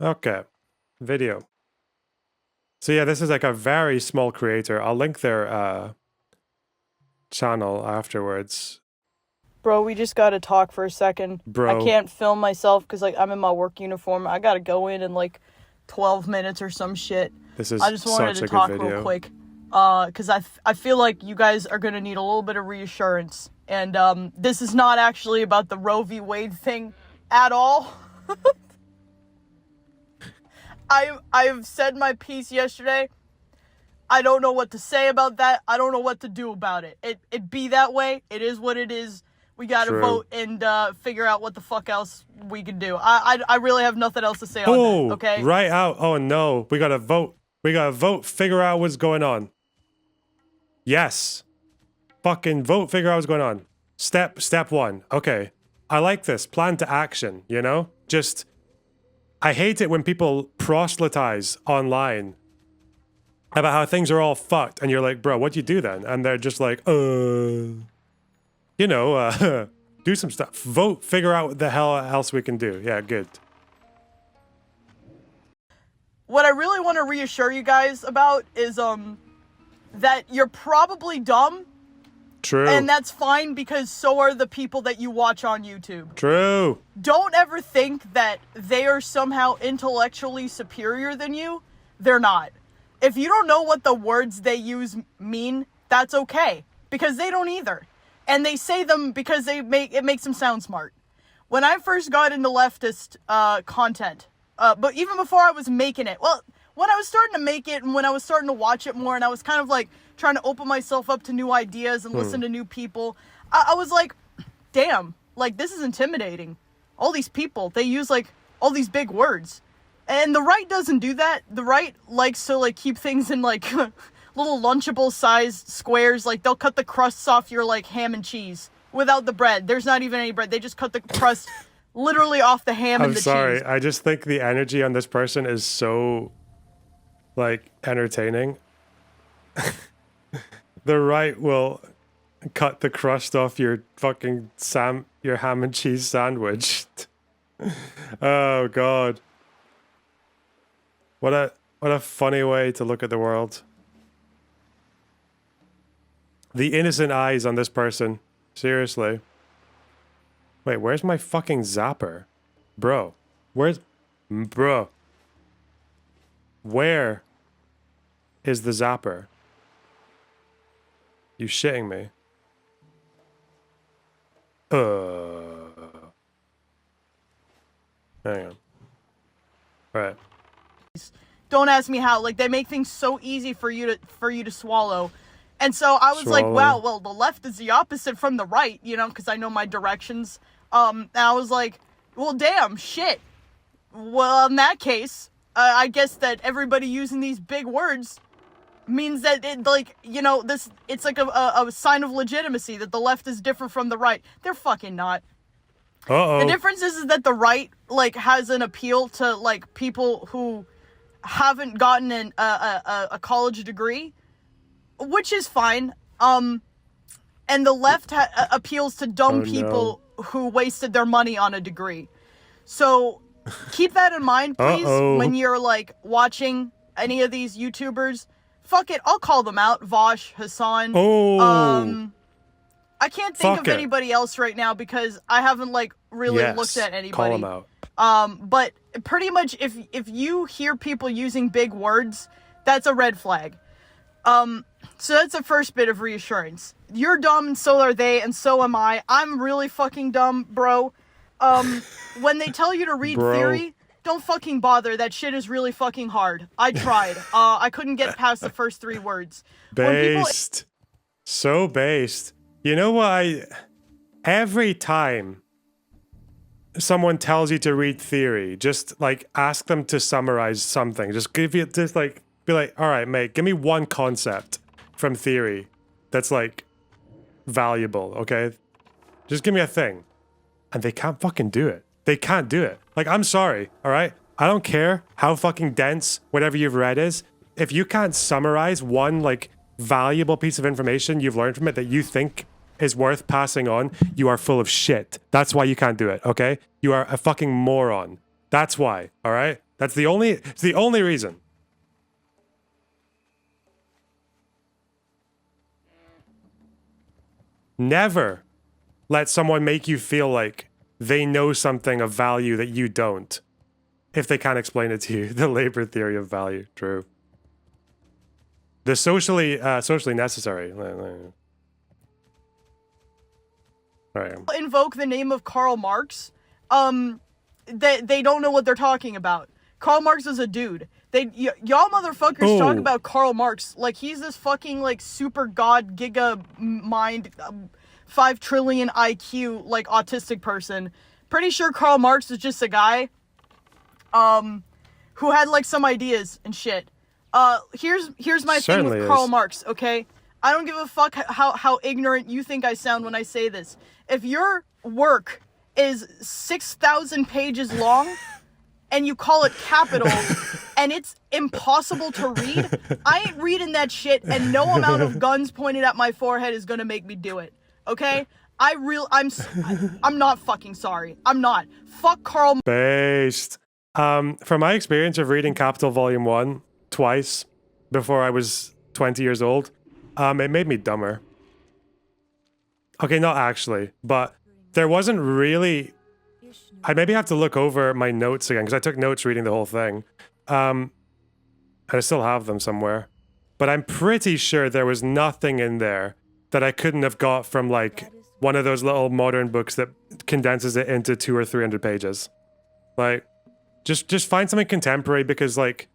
Okay. Video. So yeah, this is like a very small creator. I'll link their channel afterwards. Bro, we just gotta talk for a second. I Bro. can't film myself because like I'm in my work uniform. I gotta go in like 12 minutes or some shit. This is I just wanted such to a good talk real video. quick. Because I feel like you guys are gonna need a little bit of reassurance. And this is not actually about the Roe v. Wade thing at all. I've said my piece yesterday. I don't know what to say about that. I don't know what to do about it. It be that way. It is what it is. We gotta True. vote and figure out what the fuck else we can do. I really have nothing else to say on that, okay? Right out. Oh no. We gotta vote. We gotta vote. Figure out what's going on. Yes. Fucking vote. Figure out what's going on. Step one. Okay. I like this. Plan to action, you know? Just, I hate it when people proselytize online about how things are all fucked, and you're like, bro, what do you do then? And they're just like, you know, do some stuff. Vote, figure out what the hell else we can do. Yeah, good. What I really want to reassure you guys about is that you're probably dumb. True. And that's fine because so are the people that you watch on YouTube. True. Don't ever think that they are somehow intellectually superior than you. They're not. If you don't know what the words they use mean, that's okay. Because they don't either. And they say them because it makes them sound smart. When I first got into leftist content, but even before I was making it, well, when I was starting to make it and when I was starting to watch it more and I was kind of like trying to open myself up to new ideas and listen to new people, I was like, damn, like this is intimidating. All these people, they use like all these big words. And the right doesn't do that. The right likes to like keep things in like little lunchable sized squares. Like they'll cut the crusts off your like ham and cheese without the bread. There's not even any bread. They just cut the crust literally off the ham and the cheese. I'm sorry. I just think the energy on this person is so, like, entertaining. The right will cut the crust off your fucking your ham and cheese sandwich. Oh god. What a funny way to look at the world. The innocent eyes on this person. Seriously. Wait, where's my fucking zapper? Bro. Bro. Where is the zapper? You shitting me? Hang on. Right. Don't ask me how. Like they make things so easy for you to swallow. And so I was like, wow, well, the left is the opposite from the right, you know, because I know my directions. And I was like, well, damn, shit. Well, in that case, I guess that everybody using these big words means that it, like, you know, it's like a sign of legitimacy that the left is different from the right. They're fucking not. Uh-oh. The difference is that the right, like, has an appeal to, like, people who haven't gotten a college degree, which is fine. And the left appeals to dumb people who wasted their money on a degree. So keep that in mind, please, when you're, like, watching any of these YouTubers. Fuck it, I'll call them out. Vosh, Hassan. I can't think of anybody else right now because I haven't, like, really looked at anybody. Call them out. But pretty much if you hear people using big words, that's a red flag. So that's the first bit of reassurance. You're dumb and so are they and so am I. I'm really fucking dumb, bro. When they tell you to read theory, don't fucking bother. That shit is really fucking hard. I tried. I couldn't get past the first 3 words. Based. So based. You know what? Every time someone tells you to read theory, just like ask them to summarize something. Just be like, all right, mate, give me one concept from theory that's like valuable, okay? Just give me a thing. And they can't fucking do it. They can't do it. Like, I'm sorry, all right? I don't care how fucking dense whatever you've read is. If you can't summarize one like valuable piece of information you've learned from it that you think is worth passing on, you are full of shit. That's why you can't do it, okay? You are a fucking moron. That's why, all right? That's the only, it's the only reason. Never let someone make you feel like they know something of value that you don't, if they can't explain it to you. The labor theory of value. True. The socially necessary. All right. Invoke the name of Karl Marx, they don't know what they're talking about. Karl Marx is a dude. Y'all motherfuckers talk about Karl Marx like he's this fucking like super god giga mind, 5 trillion IQ like autistic person. Pretty sure Karl Marx is just a guy, who had like some ideas and shit. Here's my thing with Karl Marx. Okay, I don't give a fuck how ignorant you think I sound when I say this. If your work is 6,000 pages long and you call it Capital and it's impossible to read, I ain't reading that shit, and no amount of guns pointed at my forehead is gonna make me do it. Okay? I'm not fucking sorry. I'm not. Fuck Karl. Based. From my experience of reading Capital Volume 1 twice before I was 20 years old, it made me dumber. Okay, not actually, but there wasn't really... I maybe have to look over my notes again, because I took notes reading the whole thing. And I still have them somewhere. But I'm pretty sure there was nothing in there that I couldn't have got from, like, one of those little modern books that condenses it into 200 or 300 pages. Like, just find something contemporary, because, like...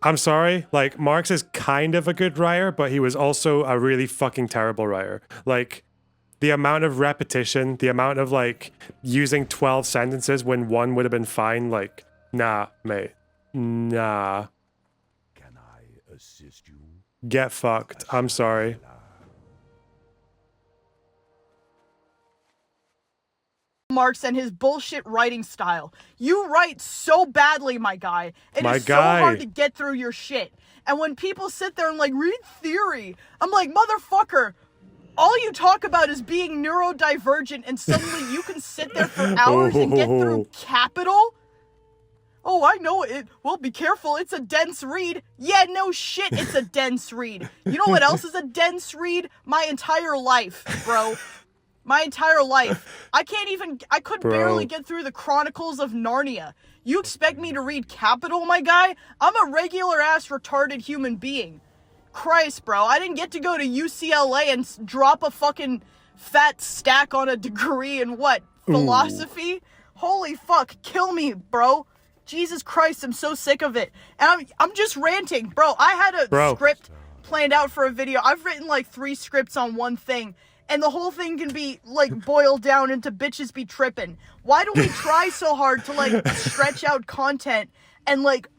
I'm sorry, like, Marx is kind of a good writer, but he was also a really fucking terrible writer. Like, the amount of repetition, the amount of, like, using 12 sentences when one would have been fine, like, nah, mate. Nah. Can I assist you? Get fucked. I'm sorry. Marx and his bullshit writing style. You write so badly, my guy. It is so hard to get through your shit. And when people sit there and like, read theory, I'm like, motherfucker, all you talk about is being neurodivergent, and suddenly you can sit there for hours and get through Capital? Oh, I know it. Well, be careful. It's a dense read. Yeah, no shit, it's a dense read. You know what else is a dense read? My entire life, bro. My entire life. I could barely get through the Chronicles of Narnia. You expect me to read Capital, my guy? I'm a regular ass retarded human being. Christ, bro. I didn't get to go to UCLA and drop a fucking fat stack on a degree in what? Philosophy? Ooh. Holy fuck. Kill me, bro. Jesus Christ, I'm so sick of it. And I'm just ranting. Bro, I had a script planned out for a video. I've written like 3 scripts on one thing. And the whole thing can be, like, boiled down into bitches be tripping. Why do we try so hard to, like, stretch out content and, like,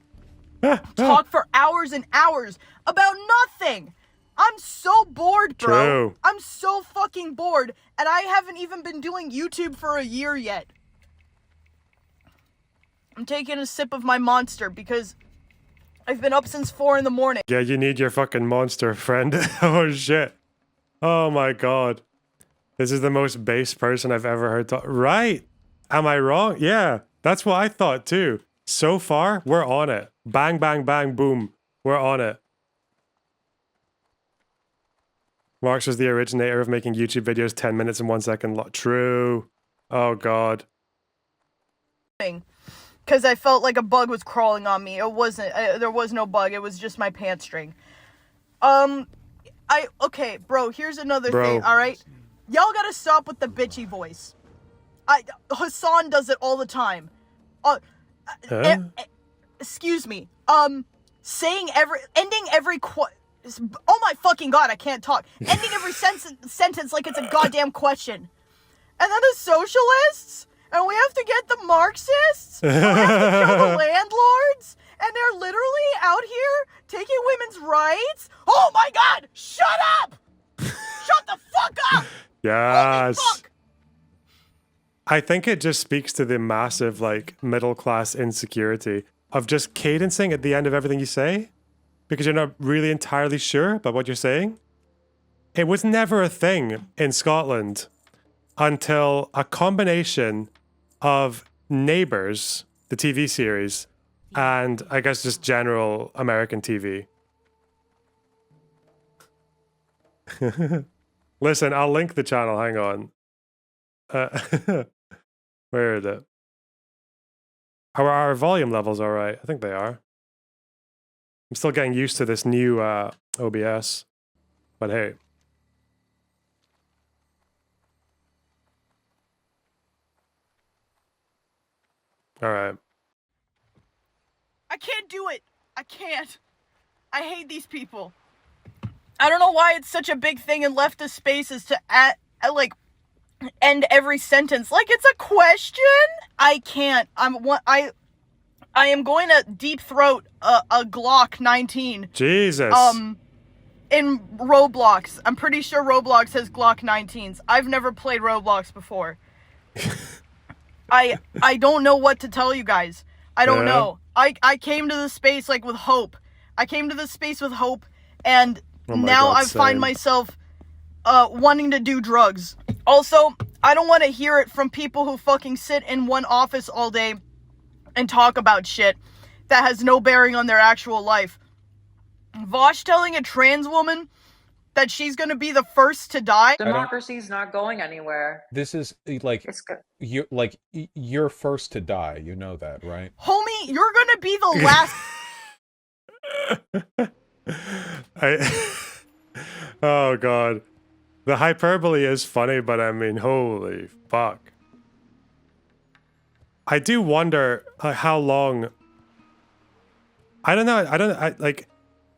talk for hours and hours about nothing? I'm so bored, bro. True. I'm so fucking bored. And I haven't even been doing YouTube for a year yet. I'm taking a sip of my Monster because I've been up since 4 in the morning. Yeah, you need your fucking Monster, friend. Oh, shit. Oh my god. This is the most base person I've ever heard talk. Right. Am I wrong? Yeah. That's what I thought too. So far, we're on it. Bang, bang, bang, boom. We're on it. Marx was the originator of making YouTube videos 10 minutes and 1 second. True. Oh god. Because I felt like a bug was crawling on me. It wasn't. There was no bug. It was just my pants string. Okay, bro, here's another thing, alright? Y'all gotta stop with the bitchy voice. Hassan does it all the time. Excuse me. Ending every oh my fucking god, I can't talk. Ending every sentence like it's a goddamn question. And then the socialists? And we have to get the Marxists? And we have to kill the landlords? And they're literally out here taking women's rights? Oh my god! Shut up! Shut the fuck up! Yes. Holy fuck! I think it just speaks to the massive, like, middle class insecurity of just cadencing at the end of everything you say because you're not really entirely sure about what you're saying. It was never a thing in Scotland until a combination of neighbors the TV series, and I guess just general American TV. Listen, I'll link the channel. Hang on. Where is it? Are our volume levels all right? I think they are. I'm still getting used to this new OBS, but hey. All right. I can't do it. I can't. I hate these people. I don't know why it's such a big thing in leftist spaces to like end every sentence like it's a question. I can't. I am going to deep throat a Glock 19. Jesus. In Roblox. I'm pretty sure Roblox has Glock 19s. I've never played Roblox before. I don't know what to tell you guys. I don't know. I came to this space like with hope. I came to this space with hope, and now I find myself wanting to do drugs. Also, I don't want to hear it from people who fucking sit in one office all day and talk about shit that has no bearing on their actual life. Vosh telling a trans woman that she's gonna be the first to die. Democracy's not going anywhere. This is like It's good. you're first to die. You know that, right? Homie, you're gonna be the last. Oh god. The hyperbole is funny, but I mean, holy fuck. I do wonder how long. I don't know.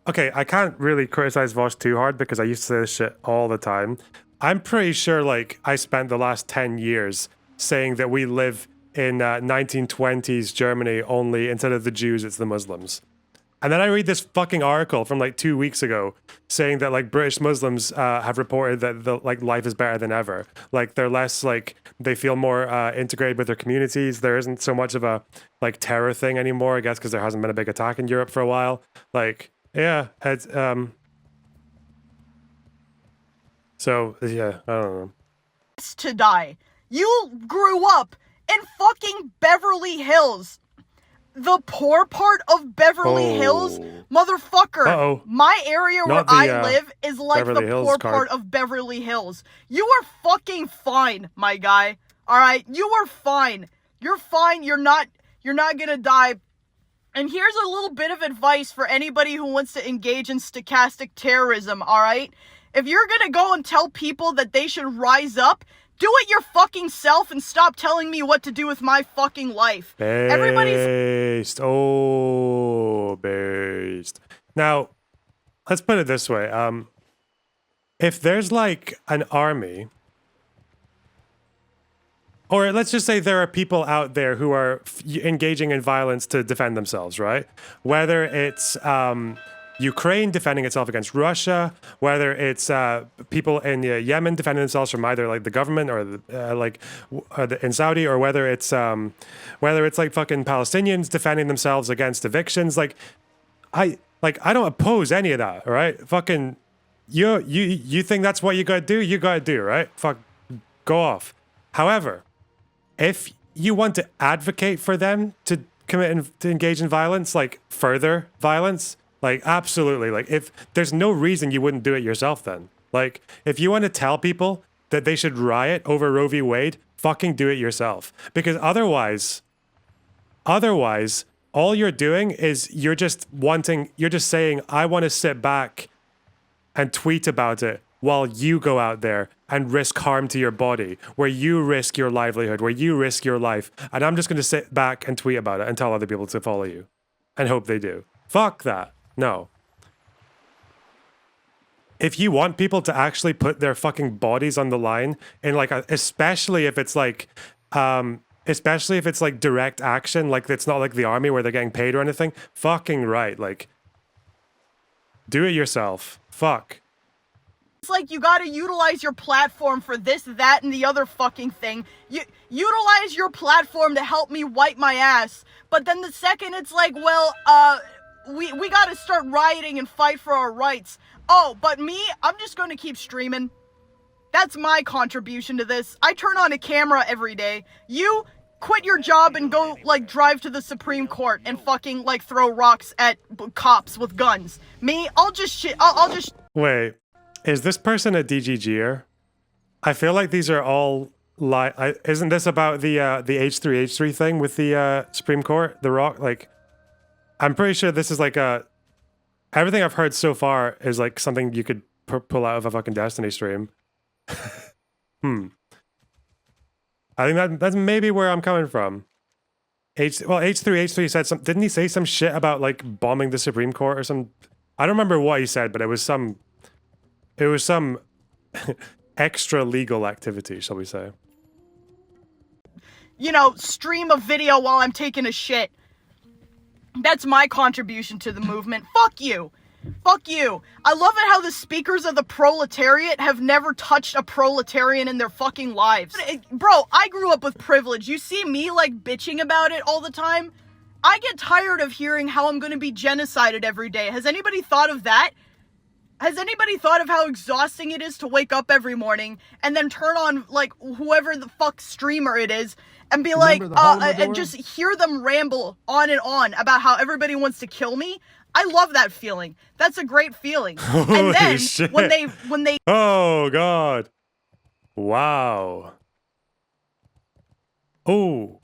Okay, I can't really criticize Vosh too hard because I used to say this shit all the time. I'm pretty sure, like, I spent the last 10 years saying that we live in 1920s Germany only, instead of the Jews, it's the Muslims. And then I read this fucking article from like 2 weeks ago saying that like British Muslims have reported that like life is better than ever. Like they're less like, they feel more integrated with their communities. There isn't so much of a like terror thing anymore, I guess, because there hasn't been a big attack in Europe for a while. Like, yeah, it's, so yeah, I don't know. To die. You grew up in fucking Beverly Hills. The poor part of Beverly Hills, motherfucker. Uh-oh. My area where I live is like Beverly the Hills poor card. part of Beverly Hills. You are fucking fine, my guy. All right, you are fine. You're fine. You're not gonna die. And here's a little bit of advice for anybody who wants to engage in stochastic terrorism. All right, if you're gonna go and tell people that they should rise up, do it your fucking self and stop telling me what to do with my fucking life. Based. Oh, based. Now, let's put it this way. If there's like an army, or let's just say there are people out there who are engaging in violence to defend themselves, right? Whether it's Ukraine defending itself against Russia, whether it's people in Yemen defending themselves from either like the government or in Saudi, or whether it's like fucking Palestinians defending themselves against evictions. Like I don't oppose any of that, right? Fucking you think that's what you gotta do? You gotta do, right? Fuck, go off. However, if you want to advocate for them to to engage in violence, like further violence, like absolutely, like if there's no reason you wouldn't do it yourself then. Like if you want to tell people that they should riot over Roe v. Wade, fucking do it yourself. Because otherwise, all you're doing is you're just saying, I want to sit back and tweet about it while you go out there and risk harm to your body, where you risk your livelihood, where you risk your life. And I'm just going to sit back and tweet about it and tell other people to follow you and hope they do. Fuck that. No. If you want people to actually put their fucking bodies on the line in like especially if it's like direct action, like it's not like the army where they're getting paid or anything, fucking right. Like do it yourself. Fuck. It's like you gotta utilize your platform for this, that, and the other fucking thing. You utilize your platform to help me wipe my ass. But then the second it's like, well, we gotta start rioting and fight for our rights. Oh, but me, I'm just gonna keep streaming. That's my contribution to this. I turn on a camera every day. You quit your job and go, like, drive to the Supreme Court and fucking, like, throw rocks at cops with guns. Me, I'll just Wait, is this person a DGGer? I feel like these are all isn't this about the H3H3 thing with the Supreme Court, the rock? Like, I'm pretty sure this is like everything I've heard so far is like something you could pull out of a fucking Destiny stream. I think that's maybe where I'm coming from. H3H3 said some. Didn't he say some shit about like bombing the Supreme Court or some? I don't remember what he said, but it was some. It was some extra legal activity, shall we say? you know, stream a video while I'm taking a shit. That's my contribution to the movement. Fuck you. Fuck you. I love it how the speakers of the proletariat have never touched a proletarian in their fucking lives. Bro, I grew up with privilege. You see me, like, bitching about it all the time? I get tired of hearing how I'm gonna be genocided every day. Has anybody thought of that? Has anybody thought of how exhausting it is to wake up every morning and then turn on, like, whoever the fuck streamer it is and be like, and just hear them ramble on and on about how everybody wants to kill me? I love that feeling. That's a great feeling. And then shit. when they Oh god. Wow. Oh.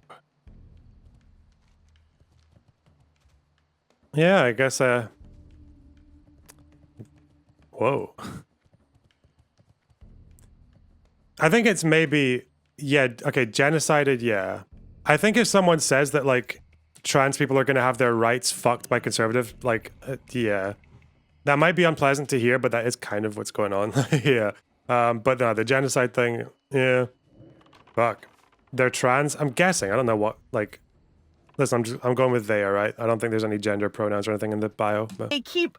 Yeah, I guess whoa. I think it's maybe, yeah, okay, genocided, yeah. I think if someone says that, like, trans people are going to have their rights fucked by conservative, like, yeah. That might be unpleasant to hear, but that is kind of what's going on. Yeah. But no, the genocide thing, yeah. Fuck. They're trans? I'm guessing. I don't know what, like, listen, I'm going with they, alright? I don't think there's any gender pronouns or anything in the bio. But. they keep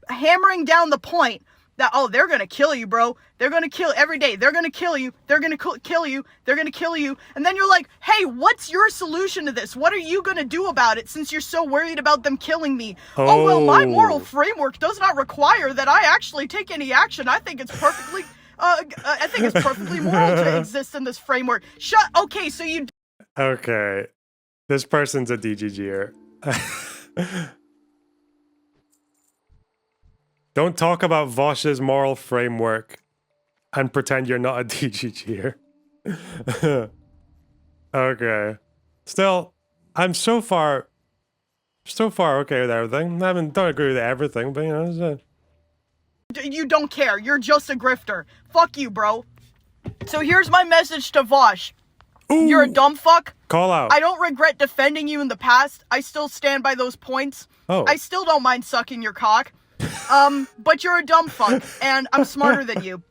hammering down the point that, oh, they're gonna kill you, bro. They're gonna kill every day. They're gonna kill you. They're gonna kill you. They're gonna kill you. And then you're like, hey, what's your solution to this? What are you gonna do about it since you're so worried about them killing me? Oh, well, my moral framework does not require that I actually take any action. I think it's perfectly, I think it's perfectly moral to exist in this framework. Okay, so you... Okay. This person's a DGGer. Don't talk about Vosh's moral framework and pretend you're not a DGGer. Okay. Still, I'm so far okay with everything. Don't agree with everything, but you know. You don't care. You're just a grifter. Fuck you, bro. So here's my message to Vosh. Ooh. You're a dumb fuck. Call out. I don't regret defending you in the past. I still stand by those points. Oh. I still don't mind sucking your cock. But you're a dumb fuck, and I'm smarter than you.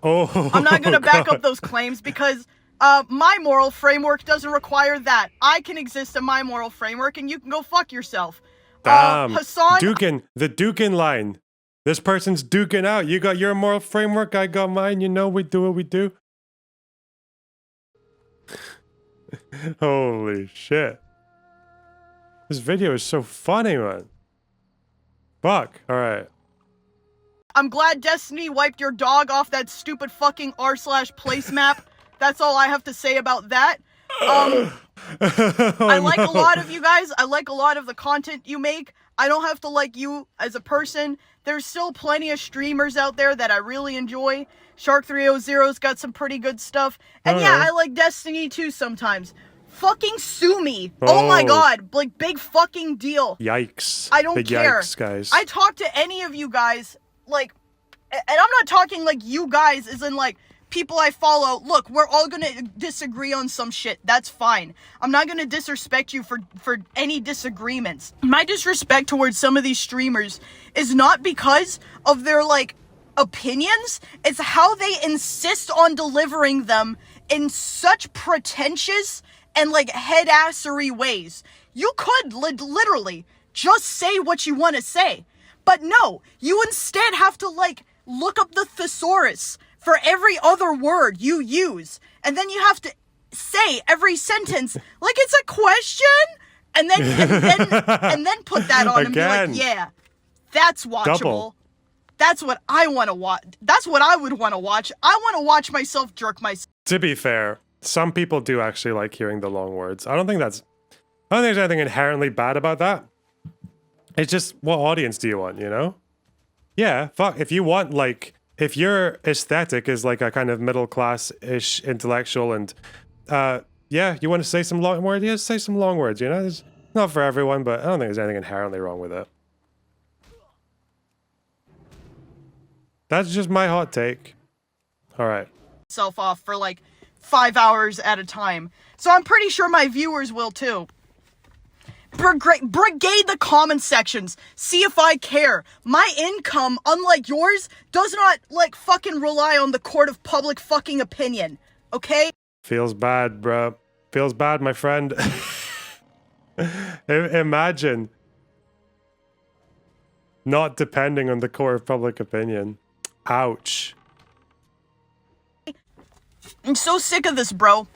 Oh, I'm not gonna back up those claims because, my moral framework doesn't require that. I can exist in my moral framework, and you can go fuck yourself. Damn. Hassan... The Dukin line. This person's duking out. You got your moral framework, I got mine. You know we do what we do. Holy shit. This video is so funny, man. Fuck. Alright. I'm glad Destiny wiped your dog off that stupid fucking r/place map. That's all I have to say about that. I like a lot of you guys. I like a lot of the content you make. I don't have to like you as a person. There's still plenty of streamers out there that I really enjoy. Shark300's got some pretty good stuff. And yeah, I like Destiny too sometimes. Fucking sue me. Oh my god. Like, big fucking deal. Yikes. I don't big care. Yikes, guys. I talk to any of you guys, like, and I'm not talking like you guys as in like people I follow. Look, we're all gonna disagree on some shit. That's fine. I'm not gonna disrespect you for any disagreements. My disrespect towards some of these streamers is not because of their, like, opinions. It's how they insist on delivering them in such pretentious and, like, head-assery ways. You could literally just say what you want to say. But no, you instead have to, like, look up the thesaurus for every other word you use. And then you have to say every sentence like it's a question. And then put that on and be like, yeah, that's watchable. Double. That's what I want to watch. That's what I would want to watch. I want to watch myself jerk myself. To be fair, some people do actually like hearing the long words. I don't think there's anything inherently bad about that. It's just, what audience do you want, you know? Yeah, fuck, if you want, like, if your aesthetic is like a kind of middle class-ish intellectual and, yeah, you want to say some long words, yeah, say some long words, you know? It's not for everyone, but I don't think there's anything inherently wrong with it. That's just my hot take. Alright. Myself off for like 5 hours at a time. So I'm pretty sure my viewers will too. Brigade the comment sections. See if I care. My income, unlike yours, does not, like, fucking rely on the court of public fucking opinion. Okay? Feels bad, bro. Feels bad, my friend. Imagine not depending on the court of public opinion. Ouch. I'm so sick of this, bro.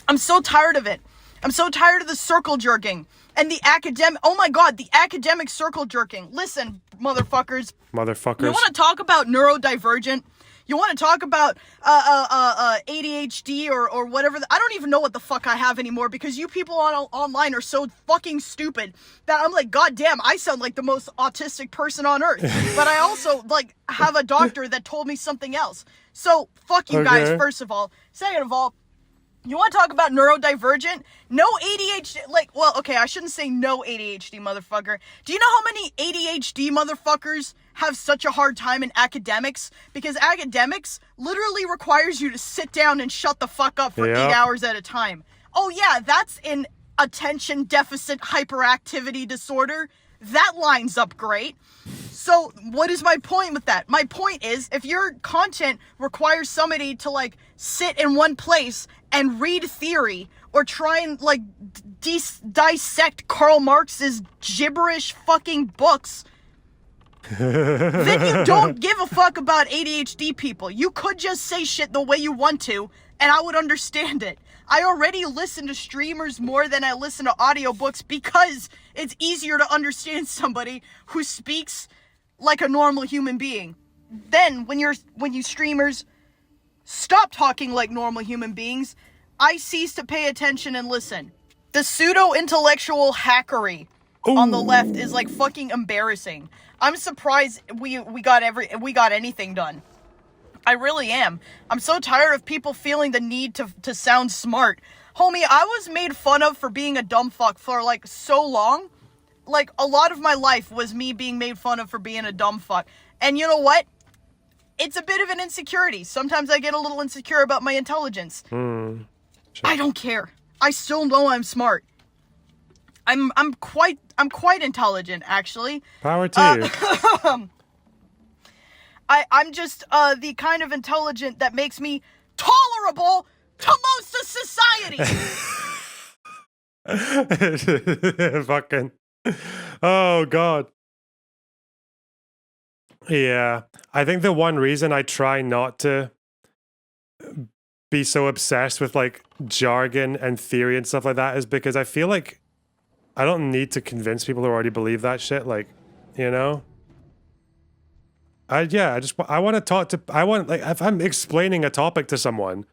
I'm so tired of it. I'm so tired of the circle jerking and the academic. Oh my god, the academic circle jerking. Listen, motherfuckers. Motherfuckers. You want to talk about neurodivergent? You want to talk about ADHD or whatever? I don't even know what the fuck I have anymore because you people online are so fucking stupid that I'm like, god damn, I sound like the most autistic person on earth. But I also, like, have a doctor that told me something else. So, fuck you guys, first of all. Second of all, you want to talk about neurodivergent? No ADHD, like, well, okay, I shouldn't say no ADHD, motherfucker. Do you know how many ADHD motherfuckers have such a hard time in academics? Because academics literally requires you to sit down and shut the fuck up for 8 hours at a time. Oh yeah, that's an attention deficit hyperactivity disorder. That lines up great. So what is my point with that? My point is, if your content requires somebody to, like, sit in one place and read theory or try and, like, dissect Karl Marx's gibberish fucking books, then you don't give a fuck about ADHD people. You could just say shit the way you want to, and I would understand it. I already listen to streamers more than I listen to audiobooks because it's easier to understand somebody who speaks like a normal human being. Then, when you streamers stop talking like normal human beings, I cease to pay attention and listen. The pseudo-intellectual hackery on the left is, like, fucking embarrassing. I'm surprised we got anything done. I really am. I'm so tired of people feeling the need to sound smart. Homie, I was made fun of for being a dumb fuck for, like, so long. Like, a lot of my life was me being made fun of for being a dumb fuck. And you know what? It's a bit of an insecurity. Sometimes I get a little insecure about my intelligence. Sure. I don't care. I still know I'm smart. I'm quite intelligent, actually. Power to you. I'm just the kind of intelligent that makes me tolerable to most of society. Fucking. Oh god. Yeah. I think the one reason I try not to be so obsessed with, like, jargon and theory and stuff like that is because I feel like I don't need to convince people who already believe that shit, like, you know? I want to talk to, like, if I'm explaining a topic to someone,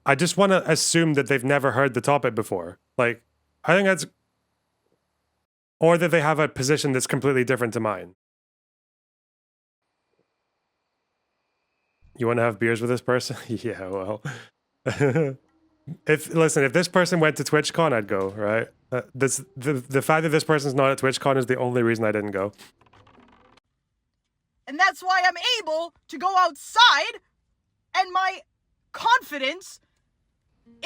I just want to assume that they've never heard the topic before. Like, I think that's, or that they have a position that's completely different to mine. You want to have beers with this person? Yeah, well. If this person went to TwitchCon, I'd go, right? The fact that this person's not at TwitchCon is the only reason I didn't go. And that's why I'm able to go outside, and my confidence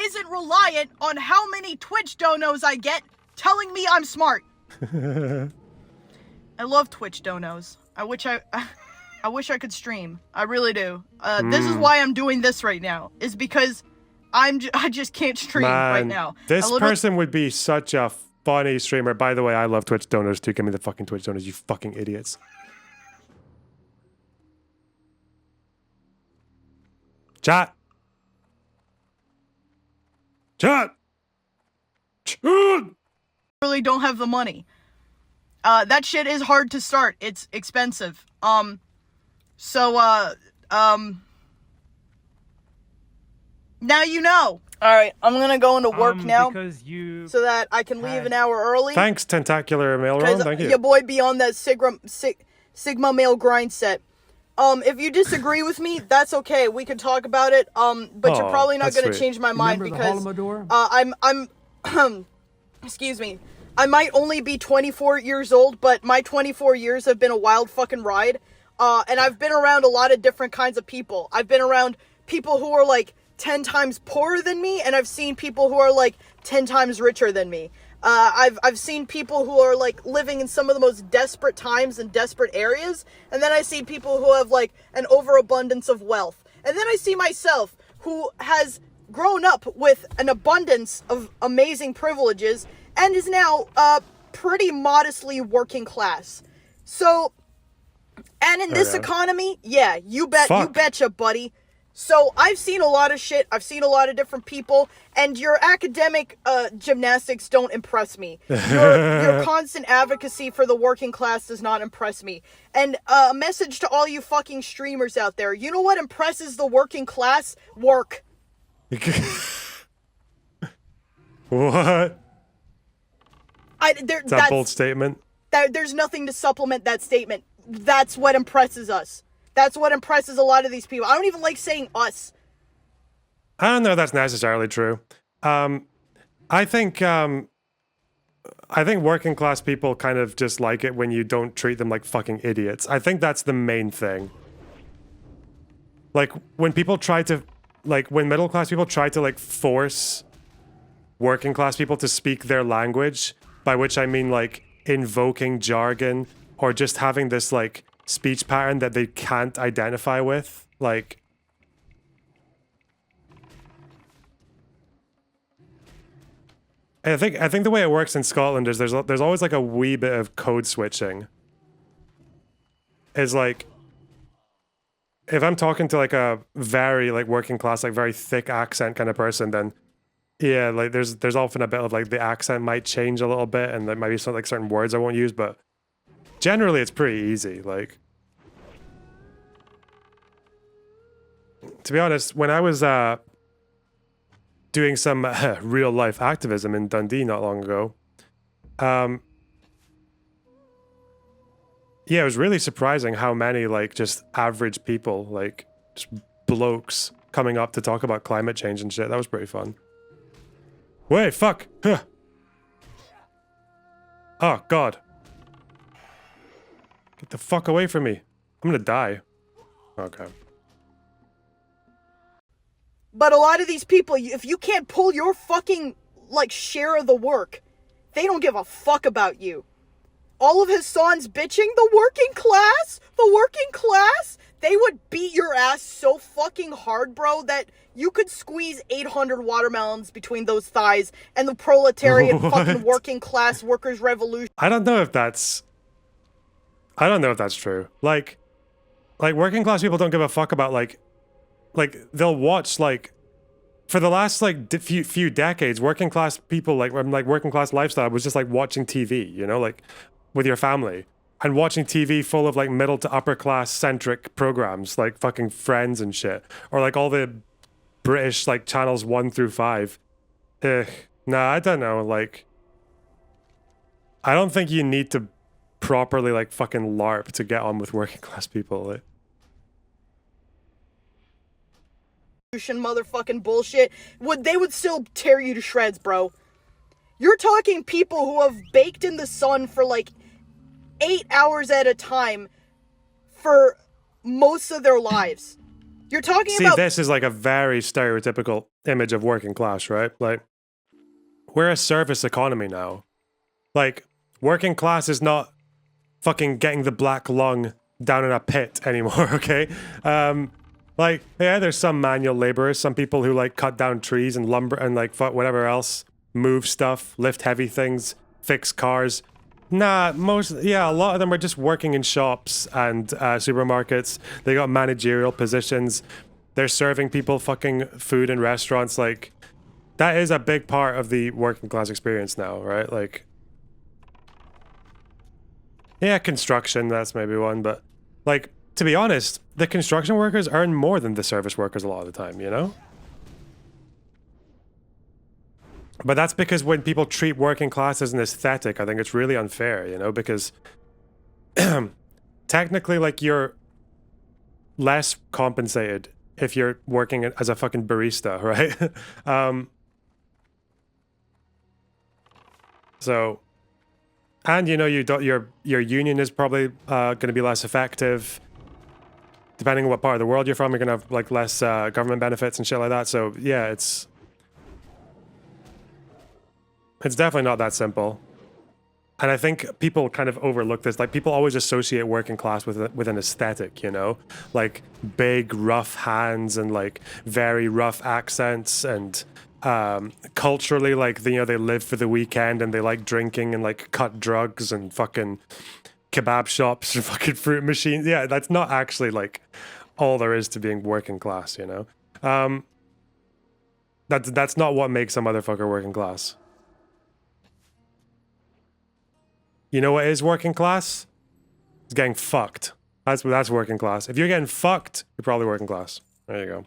isn't reliant on how many Twitch donos I get telling me I'm smart. I love Twitch donos. I wish I could stream. I really do. This is why I'm doing this right now. Is because I just can't stream right now. This person would be such a funny streamer. By the way, I love Twitch donors too. Give me the fucking Twitch donors, you fucking idiots. Chat. Really don't have the money. That shit is hard to start. It's expensive. Now you know. All right, I'm gonna go into work now Because you... so that I can leave an hour early. Thanks, Tentacular Mailroom. Thank you. Your boy be on that Sigma male grind set. If you disagree with me, that's okay. We can talk about it. But you're probably not gonna change my mind because I'm excuse me. I might only be 24 years old, but my 24 years have been a wild fucking ride. And I've been around a lot of different kinds of people. I've been around people who are like 10 times poorer than me, and I've seen people who are like 10 times richer than me. I've seen people who are like living in some of the most desperate times and desperate areas, and then I see people who have like an overabundance of wealth. And then I see myself who has grown up with an abundance of amazing privileges and is now pretty modestly working class. So, and in this economy, yeah, you betcha, buddy. So I've seen a lot of shit. I've seen a lot of different people, and your academic gymnastics don't impress me. Your constant advocacy for the working class does not impress me. And a message to all you fucking streamers out there: you know what impresses the working class? Work. What? That's a bold statement. There's nothing to supplement that statement. That's what impresses us. That's what impresses a lot of these people. I don't even like saying us. I don't know if that's necessarily true. I think working class people kind of just like it when you don't treat them like fucking idiots. I think that's the main thing. Like when people try to, like when middle class people try to like force working class people to speak their language, by which I mean like invoking jargon or just having this like speech pattern that they can't identify with, like I think the way it works in Scotland is there's always like a wee bit of code switching. Is like if I'm talking to like a very like working class, like very thick accent kind of person, then yeah, like there's often a bit of like the accent might change a little bit, and there might be some like certain words I won't use, but generally it's pretty easy. Like, to be honest, when I was doing some real life activism in Dundee not long ago, yeah, it was really surprising how many like just average people, like just blokes coming up to talk about climate change and shit. That was pretty fun. Wait, fuck. Huh. Oh, God. Get the fuck away from me. I'm gonna die. Okay. But a lot of these people, if you can't pull your fucking, like, share of the work, they don't give a fuck about you. All of Hassan's bitching, the working class, they would beat your ass so fucking hard, bro, that you could squeeze 800 watermelons between those thighs and the proletariat fucking working class workers' revolution. I don't know if that's true. Like working class people don't give a fuck about like they'll watch like for the last like few decades, working class people like working class lifestyle was just like watching TV, you know, like with your family and watching TV full of like middle to upper class centric programs like fucking Friends and shit, or like all the British like channels 1 through 5. Nah, I don't know. Like, I don't think you need to properly like fucking LARP to get on with working class people. Like. Motherfucking bullshit. They would still tear you to shreds, bro. You're talking people who have baked in the sun for like 8 hours at a time for most of their lives. You're talking about... See, this is like a very stereotypical image of working class, right? Like, we're a service economy now. Like, working class is not fucking getting the black lung down in a pit anymore, okay? Like, yeah, there's some manual laborers, some people who like cut down trees and lumber and like whatever else, move stuff, lift heavy things, fix cars. Nah, a lot of them are just working in shops and supermarkets. They got managerial positions. They're serving people fucking food in restaurants. Like, that is a big part of the working class experience now, right? Like, yeah, construction, that's maybe one, but like, to be honest, the construction workers earn more than the service workers a lot of the time, you know? But that's because when people treat working class as an aesthetic, I think it's really unfair, you know, because technically, like, you're less compensated if you're working as a fucking barista, right? So, and you know, your union is probably going to be less effective. Depending on what part of the world you're from, you're going to have like less government benefits and shit like that. So yeah, it's definitely not that simple. And I think people kind of overlook this. Like, people always associate working class with an aesthetic, you know, like big rough hands and like very rough accents, and culturally, like, you know, they live for the weekend and they like drinking and like cut drugs and fucking kebab shops and fucking fruit machines. Yeah, that's not actually like all there is to being working class, you know. That's not what makes a motherfucker working class. You know what is working class? It's getting fucked. That's working class. If you're getting fucked, you're probably working class. There you go.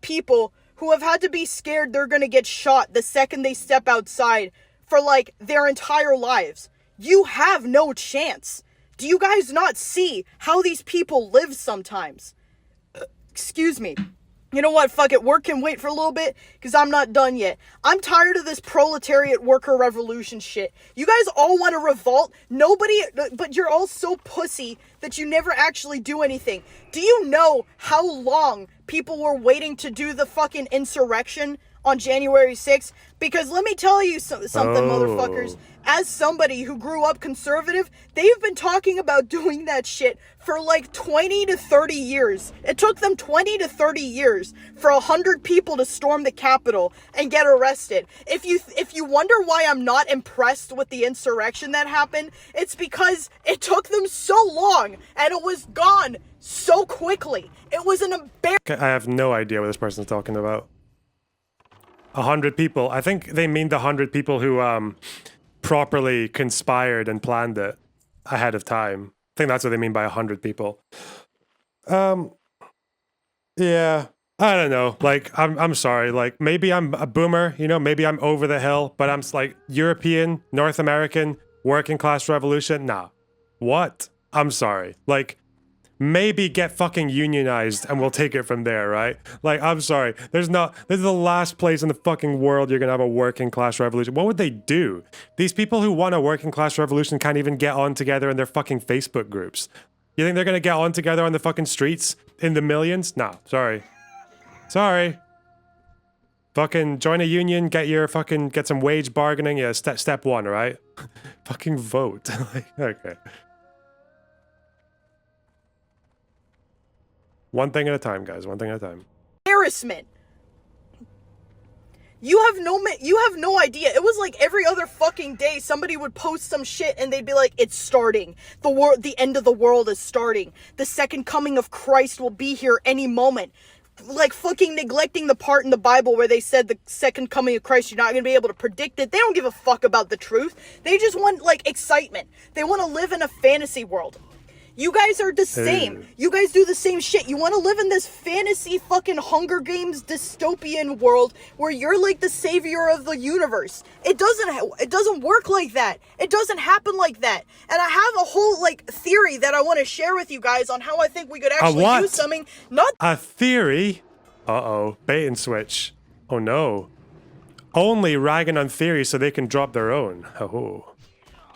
People who have had to be scared they're gonna get shot the second they step outside for like their entire lives. You have no chance. Do you guys not see how these people live sometimes? Excuse me. You know what? Fuck it. Work can wait for a little bit because I'm not done yet. I'm tired of this proletariat worker revolution shit. You guys all want to revolt. Nobody, but you're all so pussy that you never actually do anything. Do you know how long people were waiting to do the fucking insurrection on January 6th? Because let me tell you something, motherfuckers. As somebody who grew up conservative, they've been talking about doing that shit for like 20 to 30 years. It took them 20 to 30 years for 100 people to storm the Capitol and get arrested. If you wonder why I'm not impressed with the insurrection that happened, it's because it took them so long and it was gone so quickly. It was an embarrassment. I have no idea what this person's talking about. 100 people. I think they mean the 100 people who properly conspired and planned it ahead of time. I think that's what they mean by 100 people. Yeah, I don't know. Like, I'm sorry. Like, maybe I'm a boomer, you know, maybe I'm over the hill, but I'm like, European, North American, working class revolution? Nah. What? I'm sorry. Like, maybe get fucking unionized and we'll take it from there, right? Like, I'm sorry. This is the last place in the fucking world you're gonna have a working class revolution. What would they do? These people who want a working class revolution can't even get on together in their fucking Facebook groups. You think they're gonna get on together on the fucking streets in the millions? Nah, sorry. Sorry. Fucking join a union, get some wage bargaining. Yeah, step one, right? Fucking vote. Okay. One thing at a time, guys. One thing at a time. Embarrassment. You have no idea. It was like every other fucking day somebody would post some shit and they'd be like, it's starting. The end of the world is starting. The second coming of Christ will be here any moment. Like, fucking neglecting the part in the Bible where they said the second coming of Christ, you're not going to be able to predict it. They don't give a fuck about the truth. They just want, like, excitement. They want to live in a fantasy world. You guys are the same. You guys do the same shit. You want to live in this fantasy fucking Hunger Games dystopian world where you're like the savior of the universe. It doesn't work like that. It doesn't happen like that. And I have a whole like theory that I want to share with you guys on how I think we could actually do something. Not a theory. Uh-oh, bait and switch. Oh no. Only ragging on theories so they can drop their own. Oh,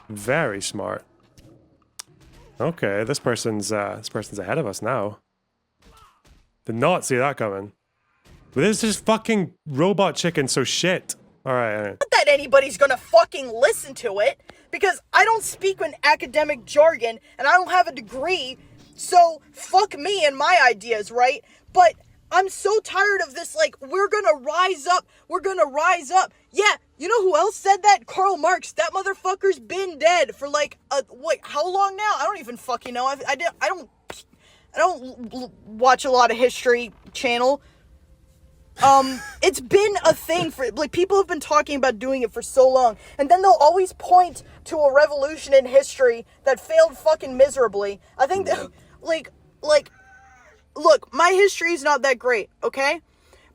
very smart. Okay, this person's ahead of us now. Did not see that coming. But this is fucking robot chicken, so shit. Alright. Not that anybody's gonna fucking listen to it, because I don't speak in academic jargon, and I don't have a degree, so fuck me and my ideas, right? But I'm so tired of this, like, we're gonna rise up. Yeah, you know who else said that? Karl Marx. That motherfucker's been dead for like how long now? I don't even fucking know. I don't watch a lot of History Channel. It's been a thing for, like, people have been talking about doing it for so long, and then they'll always point to a revolution in history that failed fucking miserably. I think that, like, look, my history is not that great, okay?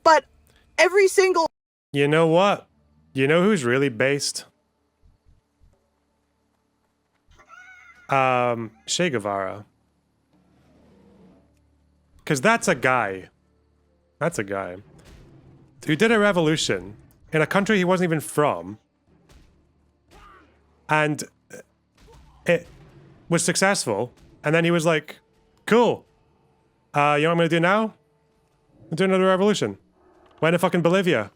But every single You know what? You know who's really based? Che Guevara. Because that's a guy. That's a guy. Who did a revolution in a country he wasn't even from. And it was successful. And then he was like, cool. You know what I'm gonna do now? I'm doing another revolution. Went to fucking Bolivia.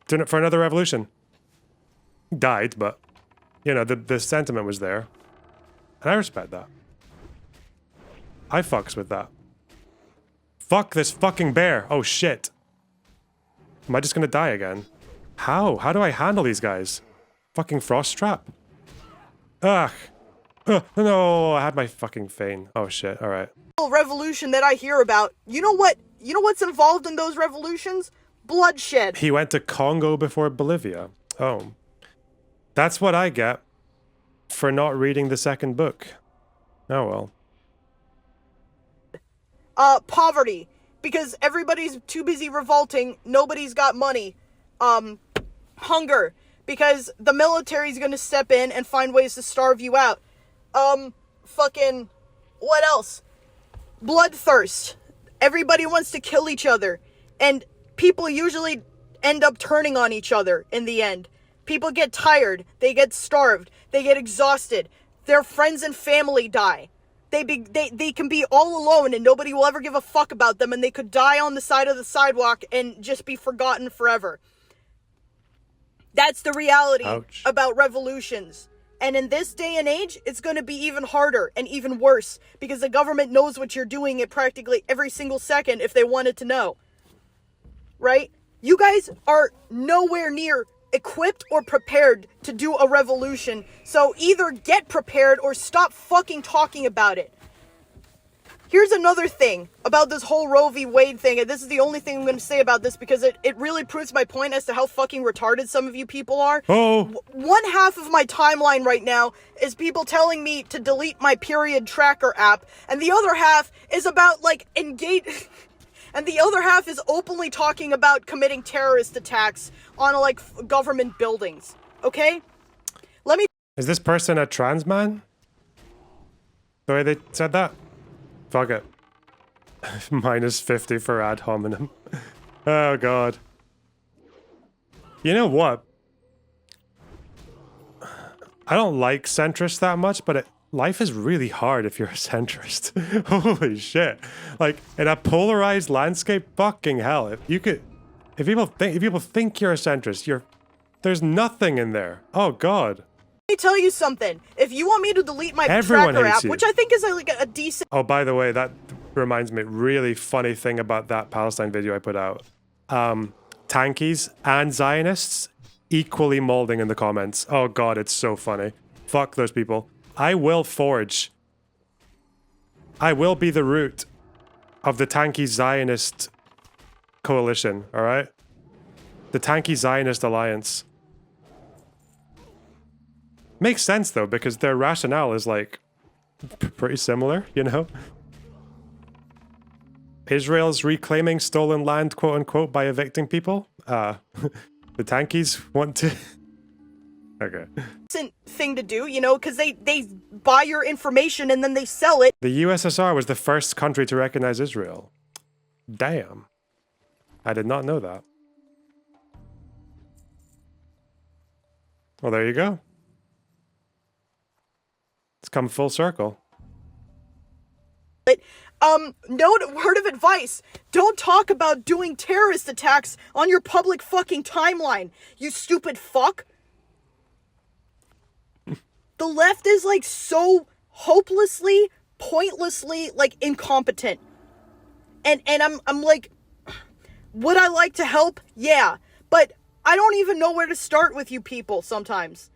Doing it for another revolution. Died, but, you know, the sentiment was there. And I respect that. I fucks with that. Fuck this fucking bear. Oh shit. Am I just gonna die again? How? How do I handle these guys? Fucking frost trap. Ugh. No, I had my fucking feign. Oh shit, alright. Revolution that I hear about, you know what's involved in those revolutions? Bloodshed. He went to Congo before Bolivia. Oh. That's what I get for not reading the second book. Oh well. Poverty. Because everybody's too busy revolting, nobody's got money. Hunger. Because the military's gonna step in and find ways to starve you out. Fucking... what else? Bloodthirst. Everybody wants to kill each other. And people usually end up turning on each other in the end. People get tired. They get starved. They get exhausted. Their friends and family die. They can be all alone and nobody will ever give a fuck about them, and they could die on the side of the sidewalk and just be forgotten forever. That's the reality Ouch. about revolutions. And in this day and age, it's going to be even harder and even worse because the government knows what you're doing at practically every single second if they wanted to know. Right? You guys are nowhere near equipped or prepared to do a revolution. So either get prepared or stop fucking talking about it. Here's another thing about this whole Roe v. Wade thing, and this is the only thing I'm going to say about this because it really proves my point as to how fucking retarded some of you people are. Oh! One half of my timeline right now is people telling me to delete my period tracker app, and the other half is about, like, engage... and the other half is openly talking about committing terrorist attacks on, like, government buildings. Okay? Let me... Is this person a trans man? The way they said that? Fuck it. Minus 50 for ad hominem. Oh god. You know what? I don't like centrists that much, but life is really hard if you're a centrist. Holy shit. Like, in a polarized landscape, fucking hell. If people think you're a centrist, there's nothing in there. Oh god. Let me tell you something. If you want me to delete my Everyone tracker hates app, you. which I think is like a decent... Oh, by the way, that reminds me, really funny thing about that Palestine video I put out. Tankies and Zionists equally molding in the comments. Oh god, it's so funny. Fuck those people. I will be the root of the Tanky Zionist coalition, alright? The Tanky Zionist Alliance. Makes sense though, because their rationale is like pretty similar, you know? Israel's reclaiming stolen land, quote unquote, by evicting people. The Tankies want to... Okay. thing to do, you know, because they buy your information and then they sell it. The USSR was the first country to recognize Israel. Damn. I did not know that. Well, there you go. It's come full circle. Note, word of advice. Don't talk about doing terrorist attacks on your public fucking timeline, you stupid fuck. The left is, like, so hopelessly, pointlessly, like, incompetent. And I'm like, would I like to help? Yeah. But I don't even know where to start with you people sometimes.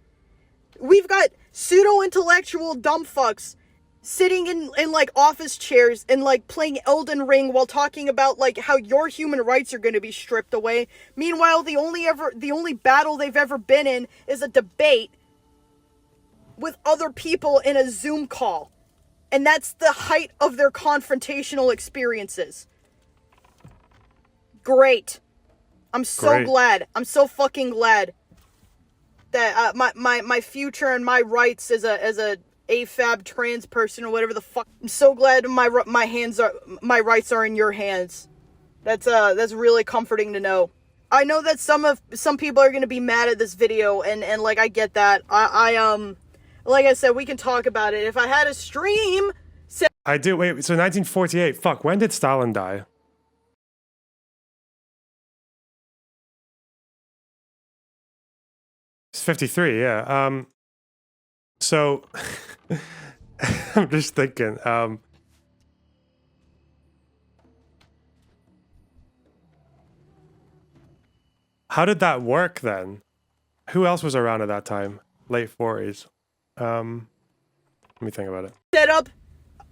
We've got pseudo-intellectual dumb fucks sitting in like office chairs and like playing Elden Ring while talking about like how your human rights are going to be stripped away. Meanwhile, the only battle they've ever been in is a debate with other people in a Zoom call. And that's the height of their confrontational experiences. Great. I'm so Great. glad. I'm so fucking glad that my future and my rights as a AFAB trans person or whatever the fuck. I'm so glad my rights are in your hands. That's really comforting to know. I know that some people are gonna be mad at this video, and like I get that. Like I said, we can talk about it. If I had a stream, I do. Wait, so 1948. Fuck, when did Stalin die? It's 53, yeah. So, I'm just thinking, how did that work then? Who else was around at that time? Late 40s. Let me think about it. set up,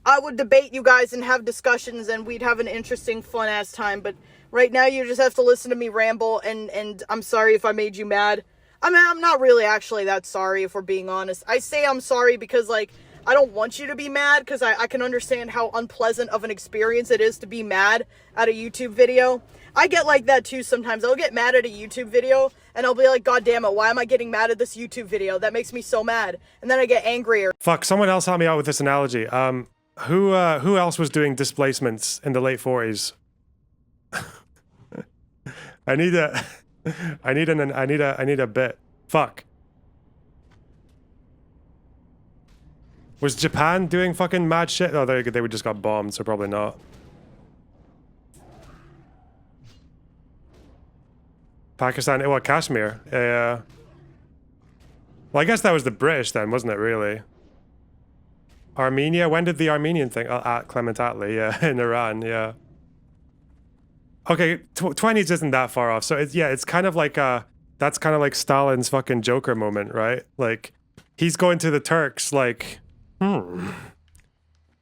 I would debate you guys and have discussions, and we'd have an interesting, fun-ass time. But right now, you just have to listen to me ramble, and I'm sorry if I made you mad. I mean, I'm not really actually that sorry, if we're being honest. I say I'm sorry because, like, I don't want you to be mad, because I can understand how unpleasant of an experience it is to be mad at a YouTube video. I get like that too sometimes. I'll get mad at a YouTube video, and I'll be like, God damn it, why am I getting mad at this YouTube video? That makes me so mad. And then I get angrier. Fuck, someone else help me out with this analogy. Who else was doing displacements in the late 40s? I need a bit. Fuck. Was Japan doing fucking mad shit? Oh, they just got bombed, so probably not. Pakistan, what, Kashmir? Yeah. Well, I guess that was the British then, wasn't it, really? Armenia? When did the Armenian thing? At Clement Attlee, yeah, in Iran, yeah. Okay, 20s isn't that far off. So, it's kind of like, that's kind of like Stalin's fucking Joker moment, right? Like, he's going to the Turks like,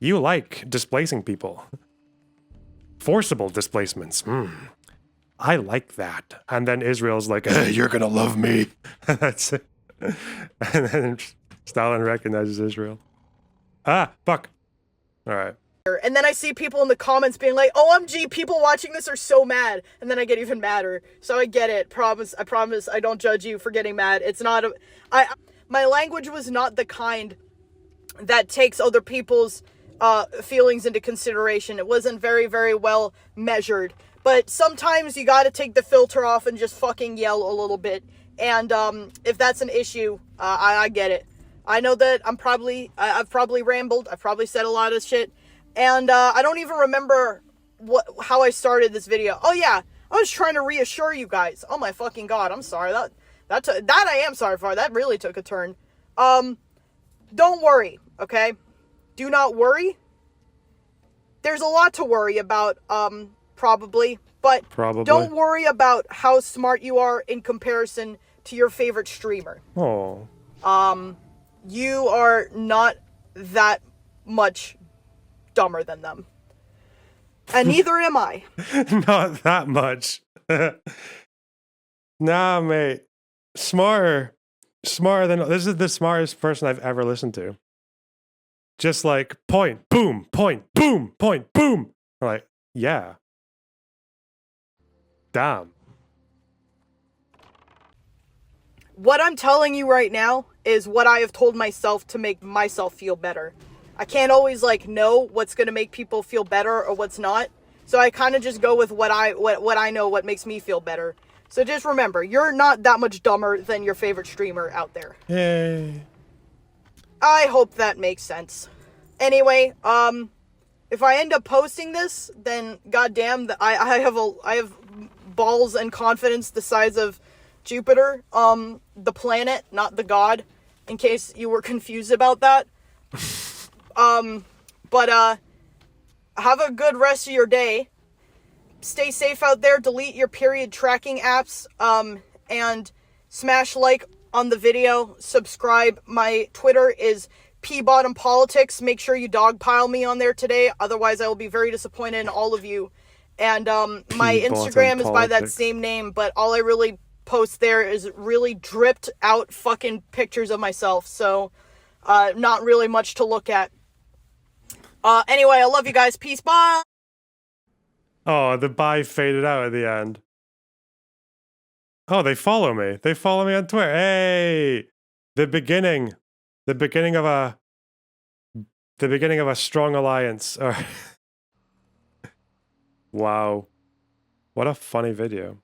you like displacing people. Forcible displacements, I like that. And then Israel's like, you're gonna love me. That's it. And then Stalin recognizes Israel. Ah, fuck. All right. And then I see people in the comments being like, OMG, people watching this are so mad. And then I get even madder. So I get it. I promise I don't judge you for getting mad. It's not my language was not the kind that takes other people's feelings into consideration. It wasn't very, very well measured. But sometimes you gotta take the filter off and just fucking yell a little bit. And if that's an issue, I get it. I know that I've probably rambled. I've probably said a lot of shit. And I don't even remember how I started this video. Oh yeah, I was trying to reassure you guys. Oh my fucking god, I'm sorry. That I am sorry for. That really took a turn. Don't worry, okay? Do not worry. There's a lot to worry about, probably. But don't worry about how smart you are in comparison to your favorite streamer. Oh. You are not that much dumber than them. And neither am I. Not that much. Nah, mate. Smarter than... This is the smartest person I've ever listened to. Just like, point, boom, point, boom, point, boom. I'm like, yeah. Damn. What I'm telling you right now is what I have told myself to make myself feel better. I can't always, like, know what's going to make people feel better or what's not. So I kind of just go with what I know, what makes me feel better. So just remember, you're not that much dumber than your favorite streamer out there. Yay. I hope that makes sense. Anyway, if I end up posting this, then goddamn, I have balls and confidence the size of Jupiter, the planet, not the god, in case you were confused about that. But have a good rest of your day. Stay safe out there. Delete your period tracking apps. And smash like on the video. Subscribe. My Twitter is PBottomPolitics. Make sure you dogpile me on there today. Otherwise, I will be very disappointed in all of you. And my Instagram is by that same name. But all I really post there is really dripped out fucking pictures of myself. So not really much to look at. Anyway, I love you guys. Peace. Bye. Oh, the bye faded out at the end. Oh, they follow me. They follow me on Twitter. Hey, the beginning of a strong alliance. Wow, what a funny video.